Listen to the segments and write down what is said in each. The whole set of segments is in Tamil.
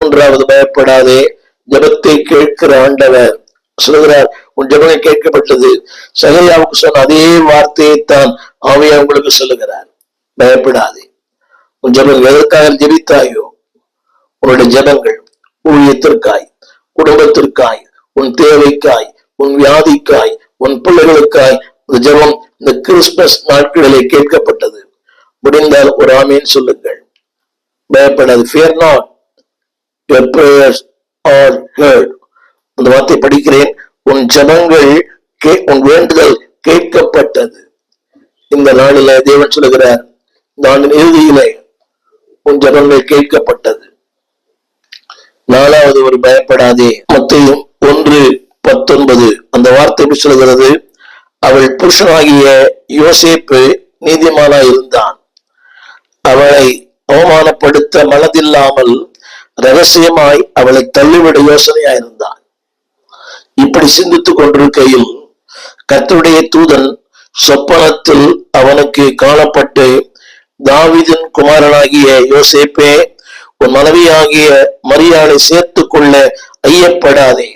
மூன்றாவது பயப்படாதே, ஜபத்தை கேட்கிற ஆண்டவர் சொல்கிறார், உன் ஜபங்கள் கேட்கப்பட்டது. சகரியாவுக்கு சொன்ன அதே வார்த்தையை தான் ஆவியா உங்களுக்கு சொல்லுகிறார், பயப்படாதே. உன் ஜபங்கள் எதற்காக ஜெபித்தாயோ, உன்னுடைய ஜபங்கள் ஊழியத்திற்காய், குடும்பத்திற்காய், உன் தேவைக்காய், உன் வியாதிக்காய், உன் பிள்ளைகளுக்காய் இந்த ஜபம் இந்த கிறிஸ்துமஸ் நாட்களிலே கேட்கப்பட்டது. முடிந்தால் ஒரு ஆமீன் சொல்லுங்கள். பயப்படாது. Fear not, your prayers are heard. அந்த வார்த்தை படிக்கிறேன். உன் ஜபங்கள் உன் வேண்டுதல் கேட்கப்பட்டது. இந்த நாளில தேவன் சொல்லுகிறார், நான் இறுதியிலே உன் ஜபங்கள் கேட்கப்பட்டது. நாலாவது ஒரு பயப்படாதே. மத்தேயு 1:19 அந்த வார்த்தை சொல்லுகிறது, அவள் புருஷனாகிய யோசேப்பு நீதிமானாய் இருந்தான், அவளை அவமானப்படுத்த மனதில்லாமல் ரகசியமாய் அவளை தள்ளிவிட யோசனையாயிருந்தான். இப்படி சிந்தித்துக் கொண்டிருக்கையில் கர்த்தருடைய தூதன் சொப்பனத்தில் அவனுக்கு காணப்பட்டு, தாவீதின் குமாரனாகிய யோசேப்பே, உன் மனைவியாகிய மரியாளை சேர்த்துக் கொள்ள ஐயப்படாதே.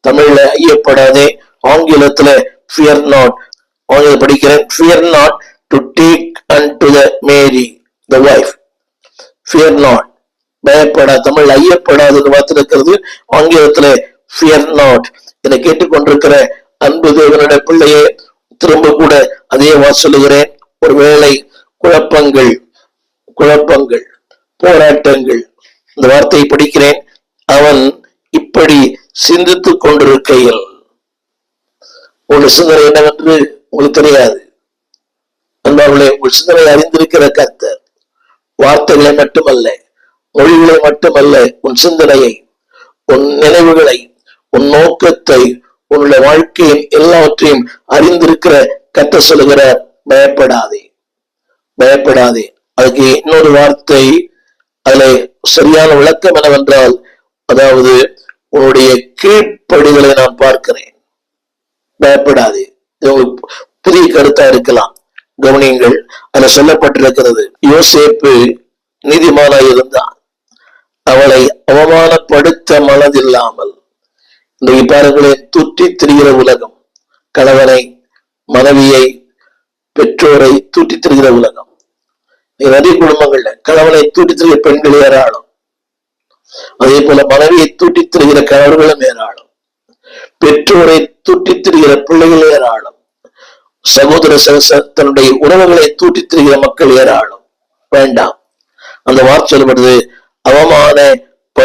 தமிழ்ல ஐயப்படாதே, ஆங்கிலத்துல fear not. ஆங்கிலம் படிக்கிறேன். fear not to take unto the Mary the wife. fear not, பயப்படா. Tamil ஐயப்படாதுன்னு வார்த்தை, ஆங்கிலத்துல fear not. இதை கேட்டுக்கொண்டிருக்கிற அன்பு தேவனுடைய பிள்ளையே, திரும்ப கூட அதே சொல்லுகிறேன். ஒருவேளை குழப்பங்கள், போராட்டங்கள், இந்த வார்த்தையை படிக்கிறேன். அவன் இப்படி சிந்தித்துக் கொண்டிருக்கையில், உங்கள் சிந்தனை என்னவென்று உங்களுக்கு தெரியாது. அன்பார்களே, உங்கள் சிந்தனை அறிந்திருக்கிற கர்த்தர் வார்த்தைகளை மட்டுமல்ல, மொழிகளை மட்டுமல்ல, உன் சிந்தனையை, உன் நினைவுகளை, உன் நோக்கத்தை, உன்னுடைய வாழ்க்கையின் எல்லாவற்றையும் அறிந்திருக்கிற கர்த்தர் சொல்லுகிறார், பயப்படாதே, பயப்படாதே. அதுக்கு இன்னொரு வார்த்தை, அதுல சரியான விளக்கம் என்னவென்றால், அதாவது உன்னுடைய கீழ்ப்படிதலை நான் பார்க்கிறேன். பயப்படாதே. இது புதிய கருத்தா இருக்கலாம், கவனியுங்கள். அதுல சொல்லப்பட்டிருக்கிறது, யோசேப்பு நீதிமானாய் இருந்தான், அவளை அவமானப்படுத்த மனதில்லாமல். இன்றைக்கு பாருங்களேன், தூற்றி திரிகிற உலகம், கணவனை, மனைவியை, பெற்றோரை தூற்றி திரிகிற உலகம். நிறைய குடும்பங்கள்ல கணவனை தூட்டி திரிகிற பெண்கள் ஏராளம், அதே போல மனைவியை தூட்டி திரிகிற கணவர்களும் ஏராளம், பெற்றோரை தூட்டி திரிகிற பிள்ளைகள் ஏராளம், சகோதர தன்னுடைய உறவுகளை தூட்டி திரிகிற மக்கள் ஏராளம். வேண்டாம். அந்த வார்த்தை சொல்லப்படுது,